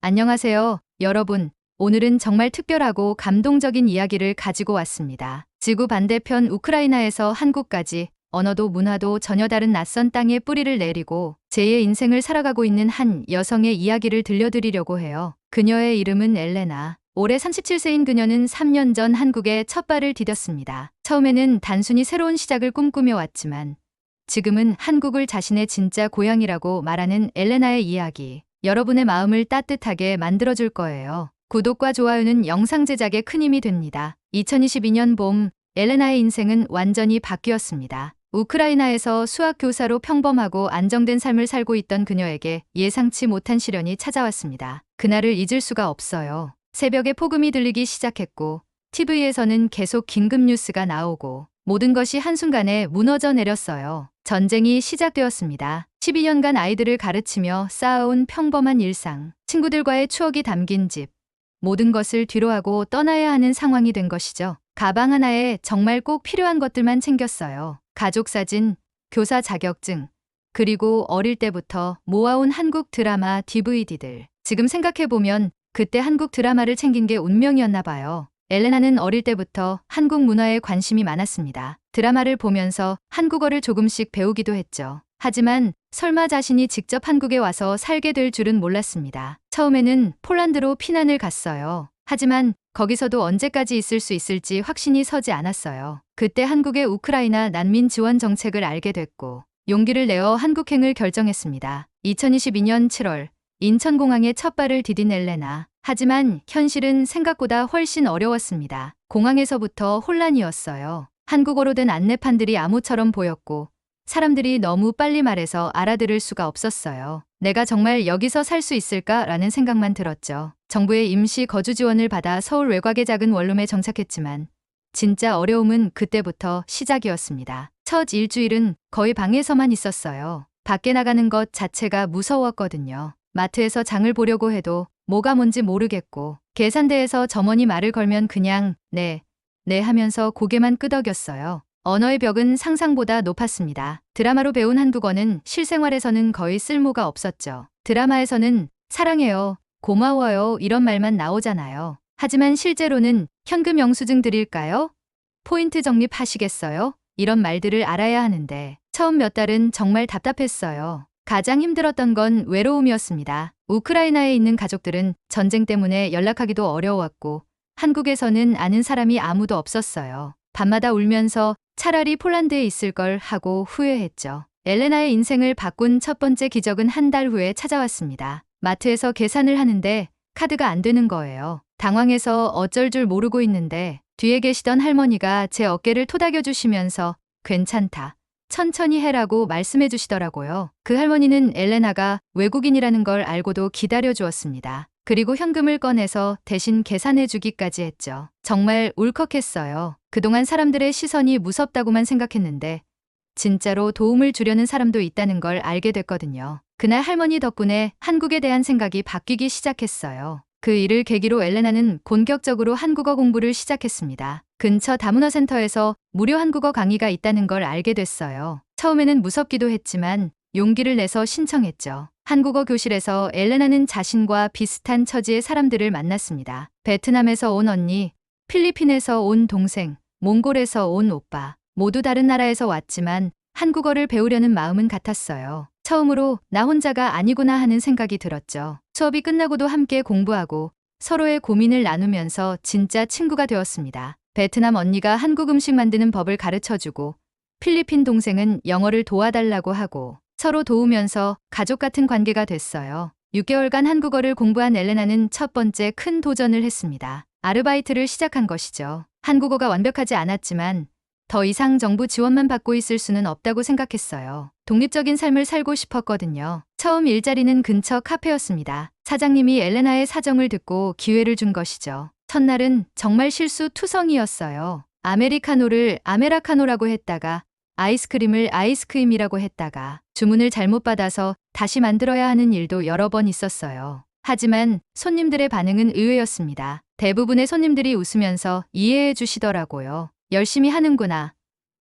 안녕하세요, 여러분. 오늘은 정말 특별하고 감동적인 이야기를 가지고 왔습니다. 지구 반대편 우크라이나에서 한국까지 언어도 문화도 전혀 다른 낯선 땅에 뿌리를 내리고 제2의 인생을 살아가고 있는 한 여성의 이야기를 들려드리려고 해요. 그녀의 이름은 엘레나. 올해 37세인 그녀는 3년 전 한국에 첫 발을 디뎠습니다. 처음에는 단순히 새로운 시작을 꿈꾸며 왔지만 지금은 한국을 자신의 진짜 고향이라고 말하는 엘레나의 이야기. 여러분의 마음을 따뜻하게 만들어줄 거예요. 구독과 좋아요는 영상 제작에 큰 힘이 됩니다. 2022년 봄, 엘레나의 인생은 완전히 바뀌었습니다. 우크라이나에서 수학교사로 평범하고 안정된 삶을 살고 있던 그녀에게 예상치 못한 시련이 찾아왔습니다. 그날을 잊을 수가 없어요. 새벽에 폭음이 들리기 시작했고, TV에서는 계속 긴급 뉴스가 나오고, 모든 것이 한순간에 무너져 내렸어요. 전쟁이 시작되었습니다. 12년간 아이들을 가르치며 쌓아온 평범한 일상, 친구들과의 추억이 담긴 집, 모든 것을 뒤로하고 떠나야 하는 상황이 된 것이죠. 가방 하나에 정말 꼭 필요한 것들만 챙겼어요. 가족 사진, 교사 자격증, 그리고 어릴 때부터 모아온 한국 드라마 DVD들. 지금 생각해보면 그때 한국 드라마를 챙긴 게 운명이었나 봐요. 엘레나는 어릴 때부터 한국 문화에 관심이 많았습니다. 드라마를 보면서 한국어를 조금씩 배우기도 했죠. 하지만 설마 자신이 직접 한국에 와서 살게 될 줄은 몰랐습니다. 처음에는 폴란드로 피난을 갔어요. 하지만 거기서도 언제까지 있을 수 있을지 확신이 서지 않았어요. 그때 한국의 우크라이나 난민 지원 정책을 알게 됐고 용기를 내어 한국행을 결정했습니다. 2022년 7월 인천공항에 첫 발을 디딘 엘레나. 하지만 현실은 생각보다 훨씬 어려웠습니다. 공항에서부터 혼란이었어요. 한국어로 된 안내판들이 암호처럼 보였고 사람들이 너무 빨리 말해서 알아들을 수가 없었어요. 내가 정말 여기서 살 수 있을까라는 생각만 들었죠. 정부의 임시 거주 지원을 받아 서울 외곽의 작은 원룸에 정착했지만 진짜 어려움은 그때부터 시작이었습니다. 첫 일주일은 거의 방에서만 있었어요. 밖에 나가는 것 자체가 무서웠거든요. 마트에서 장을 보려고 해도 뭐가 뭔지 모르겠고 계산대에서 점원이 말을 걸면 그냥 네 하면서 고개만 끄덕였어요. 언어의 벽은 상상보다 높았습니다. 드라마로 배운 한국어는 실생활에서는 거의 쓸모가 없었죠. 드라마에서는 사랑해요, 고마워요 이런 말만 나오잖아요. 하지만 실제로는 현금 영수증 드릴까요? 포인트 적립하시겠어요? 이런 말들을 알아야 하는데 처음 몇 달은 정말 답답했어요. 가장 힘들었던 건 외로움이었습니다. 우크라이나에 있는 가족들은 전쟁 때문에 연락하기도 어려웠고 한국에서는 아는 사람이 아무도 없었어요. 밤마다 울면서 차라리 폴란드에 있을 걸 하고 후회했죠. 엘레나의 인생을 바꾼 첫 번째 기적은 한 달 후에 찾아왔습니다. 마트에서 계산을 하는데 카드가 안 되는 거예요. 당황해서 어쩔 줄 모르고 있는데 뒤에 계시던 할머니가 제 어깨를 토닥여 주시면서 괜찮다, 천천히 해라고 말씀해 주시더라고요. 그 할머니는 엘레나가 외국인이라는 걸 알고도 기다려 주었습니다. 그리고 현금을 꺼내서 대신 계산해 주기까지 했죠. 정말 울컥했어요. 그동안 사람들의 시선이 무섭다고만 생각했는데 진짜로 도움을 주려는 사람도 있다는 걸 알게 됐거든요. 그날 할머니 덕분에 한국에 대한 생각이 바뀌기 시작했어요. 그 일을 계기로 엘레나는 본격적으로 한국어 공부를 시작했습니다. 근처 다문화 센터에서 무료 한국어 강의가 있다는 걸 알게 됐어요. 처음에는 무섭기도 했지만 용기를 내서 신청했죠. 한국어 교실에서 엘레나는 자신과 비슷한 처지의 사람들을 만났습니다. 베트남에서 온 언니, 필리핀에서 온 동생, 몽골에서 온 오빠. 모두 다른 나라에서 왔지만 한국어를 배우려는 마음은 같았어요. 처음으로 나 혼자가 아니구나 하는 생각이 들었죠. 수업이 끝나고도 함께 공부하고 서로의 고민을 나누면서 진짜 친구가 되었습니다. 베트남 언니가 한국 음식 만드는 법을 가르쳐주고 필리핀 동생은 영어를 도와달라고 하고 서로 도우면서 가족 같은 관계가 됐어요. 6개월간 한국어를 공부한 엘레나는 첫 번째 큰 도전을 했습니다. 아르바이트를 시작한 것이죠. 한국어가 완벽하지 않았지만 더 이상 정부 지원만 받고 있을 수는 없다고 생각했어요. 독립적인 삶을 살고 싶었거든요. 처음 일자리는 근처 카페였습니다. 사장님이 엘레나의 사정을 듣고 기회를 준 것이죠. 첫날은 정말 실수투성이었어요. 아메리카노를 아메라카노라고 했다가 아이스크림을 아이스크림이라고 했다가 주문을 잘못 받아서 다시 만들어야 하는 일도 여러 번 있었어요. 하지만 손님들의 반응은 의외였습니다. 대부분의 손님들이 웃으면서 이해해 주시더라고요. 열심히 하는구나,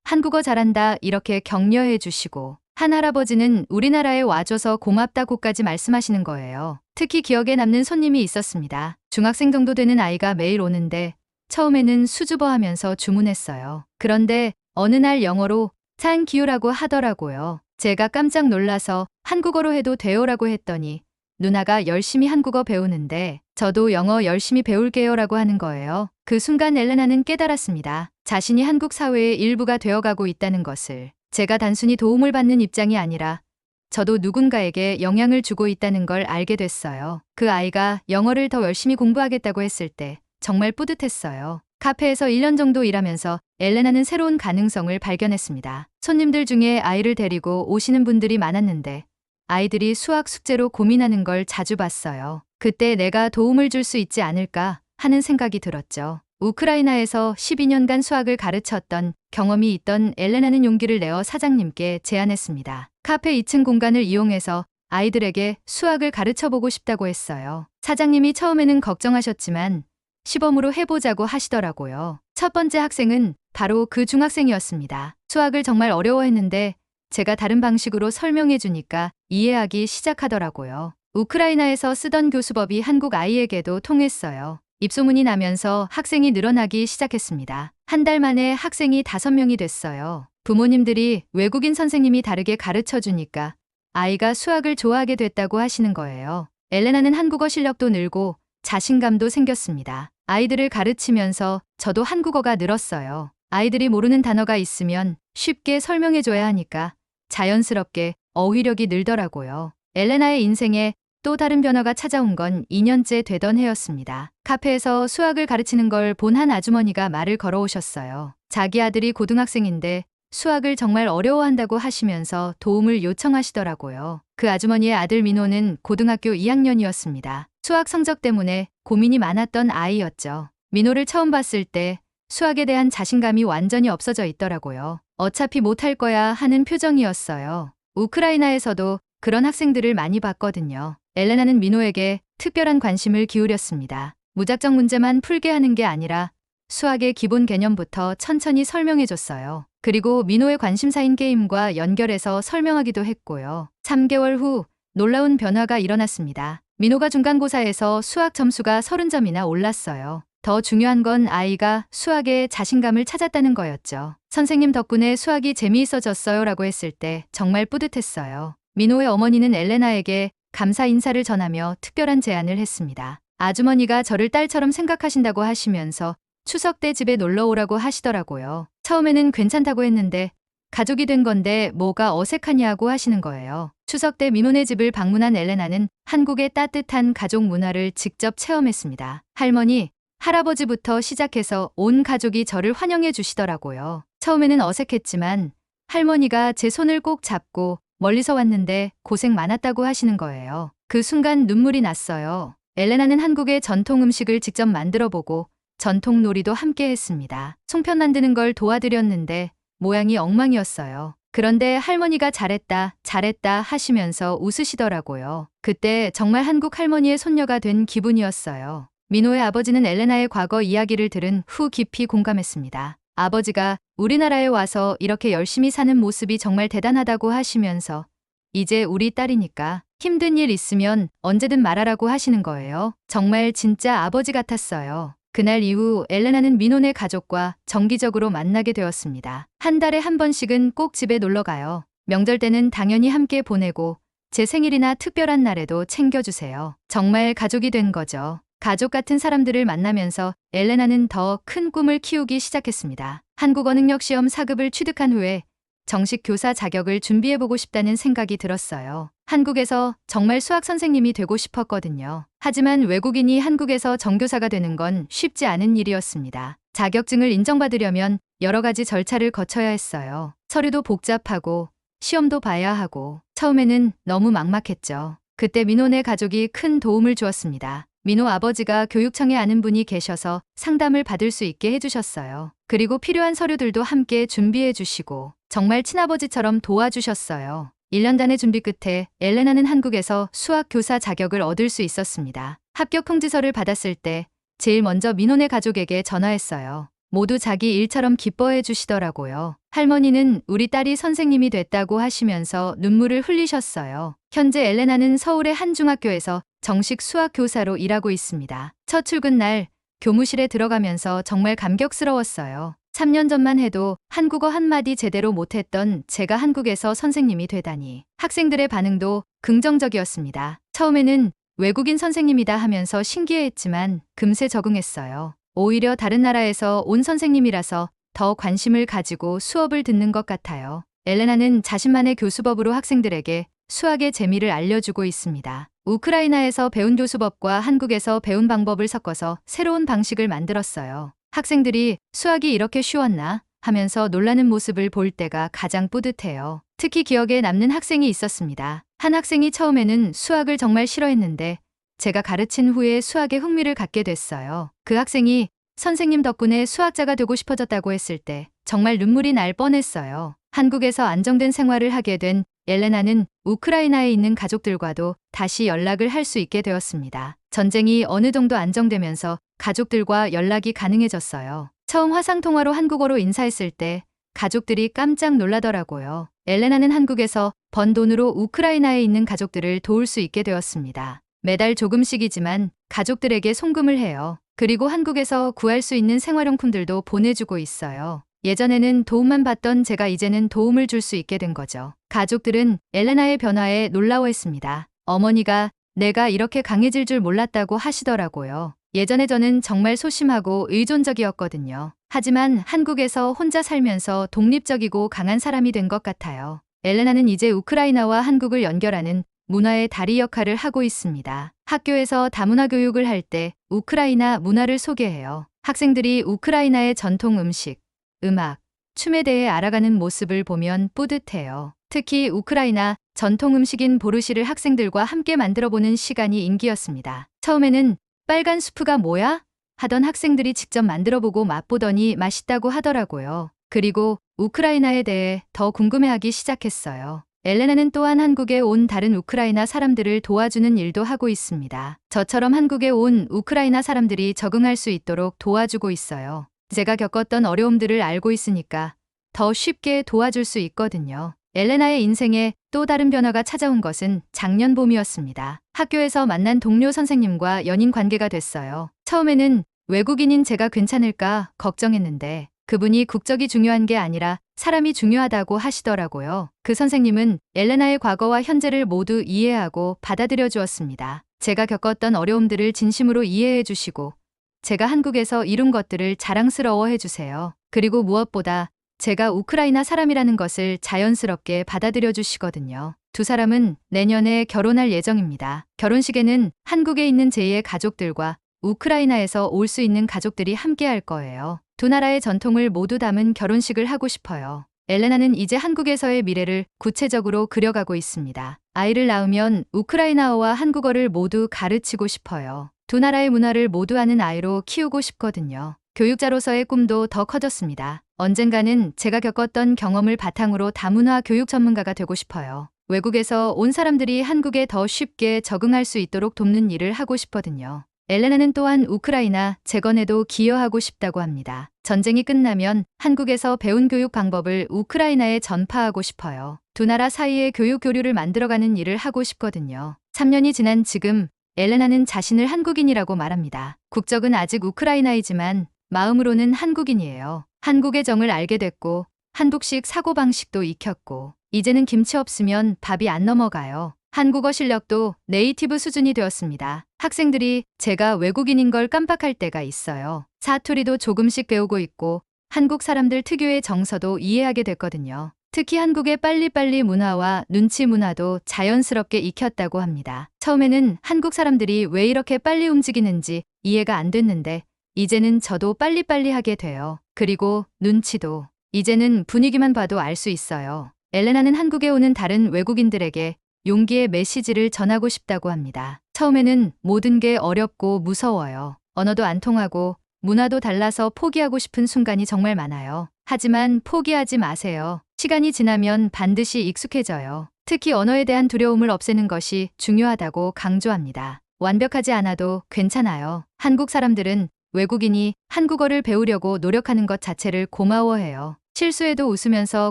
한국어 잘한다 이렇게 격려해 주시고 한 할아버지는 우리나라에 와줘서 고맙다고까지 말씀하시는 거예요. 특히 기억에 남는 손님이 있었습니다. 중학생 정도 되는 아이가 매일 오는데 처음에는 수줍어하면서 주문했어요. 그런데 어느 날 영어로 땡큐라고 하더라고요. 제가 깜짝 놀라서 한국어로 해도 돼요라고 했더니 누나가 열심히 한국어 배우는데 저도 영어 열심히 배울게요라고 하는 거예요. 그 순간 엘레나는 깨달았습니다. 자신이 한국 사회의 일부가 되어가고 있다는 것을. 제가 단순히 도움을 받는 입장이 아니라 저도 누군가에게 영향을 주고 있다는 걸 알게 됐어요. 그 아이가 영어를 더 열심히 공부하겠다고 했을 때 정말 뿌듯했어요. 카페에서 1년 정도 일하면서 엘레나는 새로운 가능성을 발견했습니다. 손님들 중에 아이를 데리고 오시는 분들이 많았는데 아이들이 수학 숙제로 고민하는 걸 자주 봤어요. 그때 내가 도움을 줄 수 있지 않을까 하는 생각이 들었죠. 우크라이나에서 12년간 수학을 가르쳤던 경험이 있던 엘레나는 용기를 내어 사장님께 제안했습니다. 카페 2층 공간을 이용해서 아이들에게 수학을 가르쳐보고 싶다고 했어요. 사장님이 처음에는 걱정하셨지만 시범으로 해보자고 하시더라고요. 첫 번째 학생은 바로 그 중학생이었습니다. 수학을 정말 어려워했는데 제가 다른 방식으로 설명해 주니까 이해하기 시작하더라고요. 우크라이나에서 쓰던 교수법이 한국 아이에게도 통했어요. 입소문이 나면서 학생이 늘어나기 시작했습니다. 한 달 만에 학생이 5명이 됐어요. 부모님들이 외국인 선생님이 다르게 가르쳐 주니까 아이가 수학을 좋아하게 됐다고 하시는 거예요. 엘레나는 한국어 실력도 늘고 자신감도 생겼습니다. 아이들을 가르치면서 저도 한국어가 늘었어요. 아이들이 모르는 단어가 있으면 쉽게 설명해줘야 하니까 자연스럽게 어휘력이 늘더라고요. 엘레나의 인생에 또 다른 변화가 찾아온 건 2년째 되던 해였습니다. 카페에서 수학을 가르치는 걸 본 한 아주머니가 말을 걸어오셨어요. 자기 아들이 고등학생인데 수학을 정말 어려워한다고 하시면서 도움을 요청하시더라고요. 그 아주머니의 아들 민호는 고등학교 2학년이었습니다. 수학 성적 때문에 고민이 많았던 아이였죠. 민호를 처음 봤을 때 수학에 대한 자신감이 완전히 없어져 있더라고요. 어차피 못할 거야 하는 표정이었어요. 우크라이나에서도 그런 학생들을 많이 봤거든요. 엘레나는 민호에게 특별한 관심을 기울였습니다. 무작정 문제만 풀게 하는 게 아니라 수학의 기본 개념부터 천천히 설명해줬어요. 그리고 민호의 관심사인 게임과 연결해서 설명하기도 했고요. 3개월 후 놀라운 변화가 일어났습니다. 민호가 중간고사에서 수학 점수가 30점이나 올랐어요. 더 중요한 건 아이가 수학에 자신감을 찾았다는 거였죠. 선생님 덕분에 수학이 재미있어졌어요 라고 했을 때 정말 뿌듯했어요. 민호의 어머니는 엘레나에게 감사 인사를 전하며 특별한 제안을 했습니다. 아주머니가 저를 딸처럼 생각하신다고 하시면서 추석 때 집에 놀러 오라고 하시더라고요. 처음에는 괜찮다고 했는데 가족이 된 건데 뭐가 어색하냐고 하시는 거예요. 추석 때 민호네 집을 방문한 엘레나는 한국의 따뜻한 가족 문화를 직접 체험했습니다. 할머니, 할아버지부터 시작해서 온 가족이 저를 환영해 주시더라고요. 처음에는 어색했지만 할머니가 제 손을 꼭 잡고 멀리서 왔는데 고생 많았다고 하시는 거예요. 그 순간 눈물이 났어요. 엘레나는 한국의 전통 음식을 직접 만들어 보고 전통 놀이도 함께 했습니다. 송편 만드는 걸 도와드렸는데 모양이 엉망이었어요. 그런데 할머니가 잘했다, 잘했다 하시면서 웃으시더라고요. 그때 정말 한국 할머니의 손녀가 된 기분이었어요. 민호의 아버지는 엘레나의 과거 이야기를 들은 후 깊이 공감했습니다. 아버지가 우리나라에 와서 이렇게 열심히 사는 모습이 정말 대단하다고 하시면서 이제 우리 딸이니까 힘든 일 있으면 언제든 말하라고 하시는 거예요. 정말 진짜 아버지 같았어요. 그날 이후 엘레나는 민호네 가족과 정기적으로 만나게 되었습니다. 한 달에 한 번씩은 꼭 집에 놀러 가요. 명절 때는 당연히 함께 보내고 제 생일이나 특별한 날에도 챙겨주세요. 정말 가족이 된 거죠. 가족 같은 사람들을 만나면서 엘레나는 더 큰 꿈을 키우기 시작했습니다. 한국어 능력 시험 4급을 취득한 후에 정식 교사 자격을 준비해보고 싶다는 생각이 들었어요. 한국에서 정말 수학 선생님이 되고 싶었거든요. 하지만 외국인이 한국에서 정교사가 되는 건 쉽지 않은 일이었습니다. 자격증을 인정받으려면 여러 가지 절차를 거쳐야 했어요. 서류도 복잡하고 시험도 봐야 하고 처음에는 너무 막막했죠. 그때 민호네 가족이 큰 도움을 주었습니다. 민호 아버지가 교육청에 아는 분이 계셔서 상담을 받을 수 있게 해주셨어요. 그리고 필요한 서류들도 함께 준비해 주시고 정말 친아버지처럼 도와주셨어요. 1년간의 준비 끝에 엘레나는 한국에서 수학 교사 자격을 얻을 수 있었습니다. 합격 통지서를 받았을 때 제일 먼저 민호네 가족에게 전화했어요. 모두 자기 일처럼 기뻐해 주시더라고요. 할머니는 우리 딸이 선생님이 됐다고 하시면서 눈물을 흘리셨어요. 현재 엘레나는 서울의 한 중학교에서 정식 수학 교사로 일하고 있습니다. 첫 출근 날 교무실에 들어가면서 정말 감격스러웠어요. 3년 전만 해도 한국어 한마디 제대로 못했던 제가 한국에서 선생님이 되다니. 학생들의 반응도 긍정적이었습니다. 처음에는 외국인 선생님이다 하면서 신기해했지만 금세 적응했어요. 오히려 다른 나라에서 온 선생님이라서 더 관심을 가지고 수업을 듣는 것 같아요. 엘레나는 자신만의 교수법으로 학생들에게 수학의 재미를 알려주고 있습니다. 우크라이나에서 배운 교수법과 한국에서 배운 방법을 섞어서 새로운 방식을 만들었어요. 학생들이 수학이 이렇게 쉬웠나 하면서 놀라는 모습을 볼 때가 가장 뿌듯해요. 특히 기억에 남는 학생이 있었습니다. 한 학생이 처음에는 수학을 정말 싫어했는데 제가 가르친 후에 수학에 흥미를 갖게 됐어요. 그 학생이 선생님 덕분에 수학자가 되고 싶어졌다고 했을 때 정말 눈물이 날 뻔했어요. 한국에서 안정된 생활을 하게 된 엘레나는 우크라이나에 있는 가족들과도 다시 연락을 할 수 있게 되었습니다. 전쟁이 어느 정도 안정되면서 가족들과 연락이 가능해졌어요. 처음 화상통화로 한국어로 인사했을 때 가족들이 깜짝 놀라더라고요. 엘레나는 한국에서 번 돈으로 우크라이나에 있는 가족들을 도울 수 있게 되었습니다. 매달 조금씩이지만 가족들에게 송금을 해요. 그리고 한국에서 구할 수 있는 생활용품들도 보내주고 있어요. 예전에는 도움만 받던 제가 이제는 도움을 줄 수 있게 된 거죠. 가족들은 엘레나의 변화에 놀라워했습니다. 어머니가 내가 이렇게 강해질 줄 몰랐다고 하시더라고요. 예전에 저는 정말 소심하고 의존적이었거든요. 하지만 한국에서 혼자 살면서 독립적이고 강한 사람이 된 것 같아요. 엘레나는 이제 우크라이나와 한국을 연결하는 문화의 다리 역할을 하고 있습니다. 학교에서 다문화 교육을 할 때 우크라이나 문화를 소개해요. 학생들이 우크라이나의 전통 음식, 음악, 춤에 대해 알아가는 모습을 보면 뿌듯해요. 특히 우크라이나 전통 음식인 보르시를 학생들과 함께 만들어보는 시간이 인기였습니다. 처음에는 빨간 수프가 뭐야? 하던 학생들이 직접 만들어보고 맛보더니 맛있다고 하더라고요. 그리고 우크라이나에 대해 더 궁금해하기 시작했어요. 엘레나는 또한 한국에 온 다른 우크라이나 사람들을 도와주는 일도 하고 있습니다. 저처럼 한국에 온 우크라이나 사람들이 적응할 수 있도록 도와주고 있어요. 제가 겪었던 어려움들을 알고 있으니까 더 쉽게 도와줄 수 있거든요. 엘레나의 인생에 또 다른 변화가 찾아온 것은 작년 봄이었습니다. 학교에서 만난 동료 선생님과 연인 관계가 됐어요. 처음에는 외국인인 제가 괜찮을까 걱정했는데 그분이 국적이 중요한 게 아니라 사람이 중요하다고 하시더라고요. 그 선생님은 엘레나의 과거와 현재를 모두 이해하고 받아들여 주었습니다. 제가 겪었던 어려움들을 진심으로 이해해 주시고 제가 한국에서 이룬 것들을 자랑스러워해 주세요. 그리고 무엇보다 제가 우크라이나 사람이라는 것을 자연스럽게 받아들여 주시거든요. 두 사람은 내년에 결혼할 예정입니다. 결혼식에는 한국에 있는 제2의 가족들과 우크라이나에서 올 수 있는 가족들이 함께 할 거예요. 두 나라의 전통을 모두 담은 결혼식을 하고 싶어요. 엘레나는 이제 한국에서의 미래를 구체적으로 그려가고 있습니다. 아이를 낳으면 우크라이나어와 한국어를 모두 가르치고 싶어요. 두 나라의 문화를 모두 아는 아이로 키우고 싶거든요. 교육자로서의 꿈도 더 커졌습니다. 언젠가는 제가 겪었던 경험을 바탕으로 다문화 교육 전문가가 되고 싶어요. 외국에서 온 사람들이 한국에 더 쉽게 적응할 수 있도록 돕는 일을 하고 싶거든요. 엘레나는 또한 우크라이나 재건에도 기여하고 싶다고 합니다. 전쟁이 끝나면 한국에서 배운 교육 방법을 우크라이나에 전파하고 싶어요. 두 나라 사이의 교육 교류를 만들어가는 일을 하고 싶거든요. 3년이 지난 지금 엘레나는 자신을 한국인이라고 말합니다. 국적은 아직 우크라이나이지만 마음으로는 한국인이에요. 한국의 정을 알게 됐고 한국식 사고방식도 익혔고 이제는 김치 없으면 밥이 안 넘어가요. 한국어 실력도 네이티브 수준이 되었습니다. 학생들이 제가 외국인인 걸 깜빡할 때가 있어요. 사투리도 조금씩 배우고 있고 한국 사람들 특유의 정서도 이해하게 됐거든요. 특히 한국의 빨리빨리 문화와 눈치 문화도 자연스럽게 익혔다고 합니다. 처음에는 한국 사람들이 왜 이렇게 빨리 움직이는지 이해가 안 됐는데 이제는 저도 빨리빨리 하게 돼요. 그리고 눈치도 이제는 분위기만 봐도 알 수 있어요. 엘레나는 한국에 오는 다른 외국인들에게 용기의 메시지를 전하고 싶다고 합니다. 처음에는 모든 게 어렵고 무서워요. 언어도 안 통하고 문화도 달라서 포기하고 싶은 순간이 정말 많아요. 하지만 포기하지 마세요. 시간이 지나면 반드시 익숙해져요. 특히 언어에 대한 두려움을 없애는 것이 중요하다고 강조합니다. 완벽하지 않아도 괜찮아요. 한국 사람들은 외국인이 한국어를 배우려고 노력하는 것 자체를 고마워해요. 실수해도 웃으면서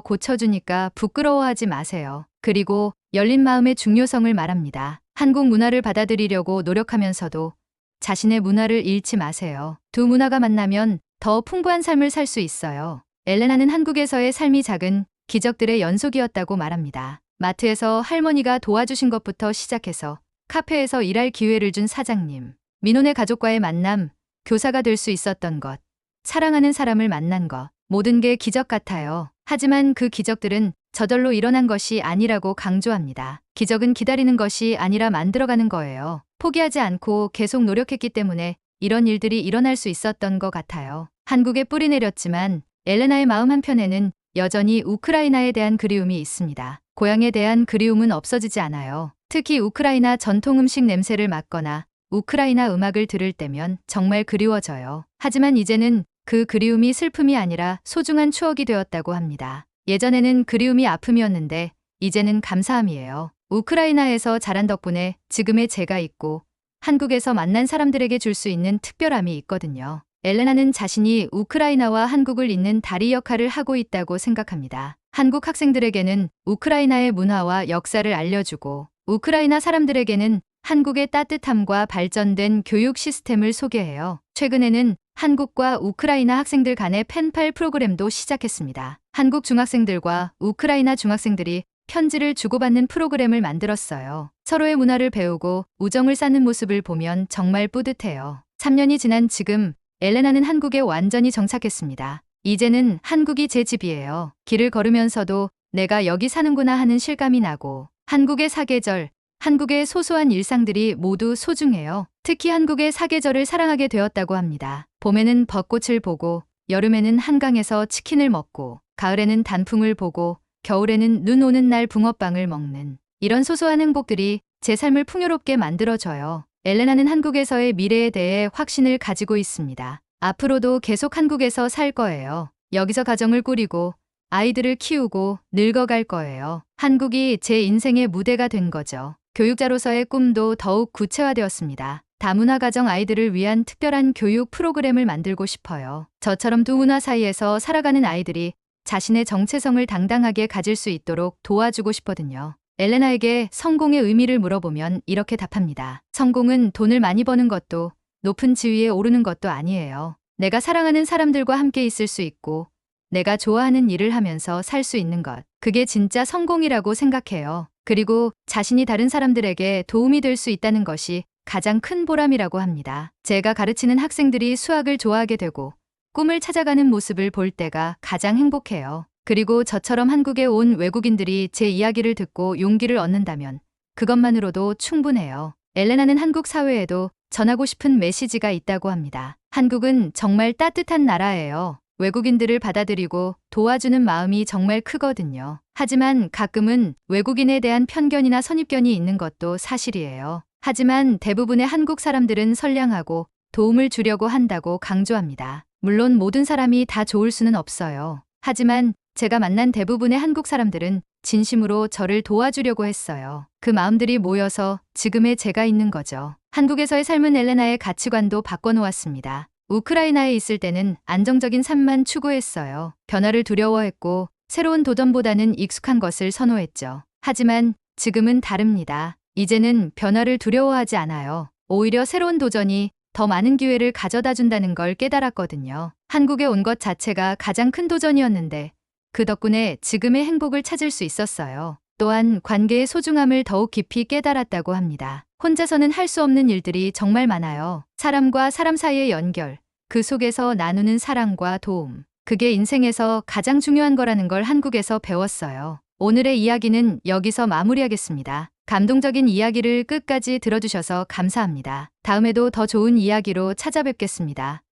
고쳐주니까 부끄러워하지 마세요. 그리고 열린 마음의 중요성을 말합니다. 한국 문화를 받아들이려고 노력하면서도 자신의 문화를 잃지 마세요. 두 문화가 만나면 더 풍부한 삶을 살 수 있어요. 엘레나는 한국에서의 삶이 작은 기적들의 연속이었다고 말합니다. 마트에서 할머니가 도와주신 것부터 시작해서 카페에서 일할 기회를 준 사장님, 민혼의 가족과의 만남, 교사가 될 수 있었던 것, 사랑하는 사람을 만난 것, 모든 게 기적 같아요. 하지만 그 기적들은 저절로 일어난 것이 아니라고 강조합니다. 기적은 기다리는 것이 아니라 만들어가는 거예요. 포기하지 않고 계속 노력했기 때문에 이런 일들이 일어날 수 있었던 것 같아요. 한국에 뿌리 내렸지만 엘레나의 마음 한편에는 여전히 우크라이나에 대한 그리움이 있습니다. 고향에 대한 그리움은 없어지지 않아요. 특히 우크라이나 전통 음식 냄새를 맡거나 우크라이나 음악을 들을 때면 정말 그리워져요. 하지만 이제는 그 그리움이 슬픔이 아니라 소중한 추억이 되었다고 합니다. 예전에는 그리움이 아픔이었는데 이제는 감사함이에요. 우크라이나에서 자란 덕분에 지금의 제가 있고 한국에서 만난 사람들에게 줄 수 있는 특별함이 있거든요. 엘레나는 자신이 우크라이나와 한국을 잇는 다리 역할을 하고 있다고 생각합니다. 한국 학생들에게는 우크라이나의 문화와 역사를 알려주고 우크라이나 사람들에게는 한국의 따뜻함과 발전된 교육 시스템을 소개해요. 최근에는 한국과 우크라이나 학생들 간의 펜팔 프로그램도 시작했습니다. 한국 중학생들과 우크라이나 중학생들이 편지를 주고받는 프로그램을 만들었어요. 서로의 문화를 배우고 우정을 쌓는 모습을 보면 정말 뿌듯해요. 3년이 지난 지금 엘레나는 한국에 완전히 정착했습니다. 이제는 한국이 제 집이에요. 길을 걸으면서도 내가 여기 사는구나 하는 실감이 나고 한국의 사계절, 한국의 소소한 일상들이 모두 소중해요. 특히 한국의 사계절을 사랑하게 되었다고 합니다. 봄에는 벚꽃을 보고 여름에는 한강에서 치킨을 먹고 가을에는 단풍을 보고 겨울에는 눈 오는 날 붕어빵을 먹는 이런 소소한 행복들이 제 삶을 풍요롭게 만들어줘요. 엘레나는 한국에서의 미래에 대해 확신을 가지고 있습니다. 앞으로도 계속 한국에서 살 거예요. 여기서 가정을 꾸리고 아이들을 키우고 늙어갈 거예요. 한국이 제 인생의 무대가 된 거죠. 교육자로서의 꿈도 더욱 구체화되었습니다. 다문화 가정 아이들을 위한 특별한 교육 프로그램을 만들고 싶어요. 저처럼 두 문화 사이에서 살아가는 아이들이 자신의 정체성을 당당하게 가질 수 있도록 도와주고 싶거든요. 엘레나에게 성공의 의미를 물어보면 이렇게 답합니다. 성공은 돈을 많이 버는 것도 높은 지위에 오르는 것도 아니에요. 내가 사랑하는 사람들과 함께 있을 수 있고 내가 좋아하는 일을 하면서 살 수 있는 것. 그게 진짜 성공이라고 생각해요. 그리고 자신이 다른 사람들에게 도움이 될 수 있다는 것이 가장 큰 보람이라고 합니다. 제가 가르치는 학생들이 수학을 좋아하게 되고 꿈을 찾아가는 모습을 볼 때가 가장 행복해요. 그리고 저처럼 한국에 온 외국인들이 제 이야기를 듣고 용기를 얻는다면 그것만으로도 충분해요. 엘레나는 한국 사회에도 전하고 싶은 메시지가 있다고 합니다. 한국은 정말 따뜻한 나라예요. 외국인들을 받아들이고 도와주는 마음이 정말 크거든요. 하지만 가끔은 외국인에 대한 편견이나 선입견이 있는 것도 사실이에요. 하지만 대부분의 한국 사람들은 선량하고 도움을 주려고 한다고 강조합니다. 물론 모든 사람이 다 좋을 수는 없어요. 하지만 제가 만난 대부분의 한국 사람들은 진심으로 저를 도와주려고 했어요. 그 마음들이 모여서 지금의 제가 있는 거죠. 한국에서의 삶은 엘레나의 가치관도 바꿔놓았습니다. 우크라이나에 있을 때는 안정적인 삶만 추구했어요. 변화를 두려워했고 새로운 도전보다는 익숙한 것을 선호했죠. 하지만 지금은 다릅니다. 이제는 변화를 두려워하지 않아요. 오히려 새로운 도전이 더 많은 기회를 가져다 준다는 걸 깨달았거든요. 한국에 온 것 자체가 가장 큰 도전이었는데 그 덕분에 지금의 행복을 찾을 수 있었어요. 또한 관계의 소중함을 더욱 깊이 깨달았다고 합니다. 혼자서는 할 수 없는 일들이 정말 많아요. 사람과 사람 사이의 연결, 그 속에서 나누는 사랑과 도움. 그게 인생에서 가장 중요한 거라는 걸 한국에서 배웠어요. 오늘의 이야기는 여기서 마무리하겠습니다. 감동적인 이야기를 끝까지 들어주셔서 감사합니다. 다음에도 더 좋은 이야기로 찾아뵙겠습니다.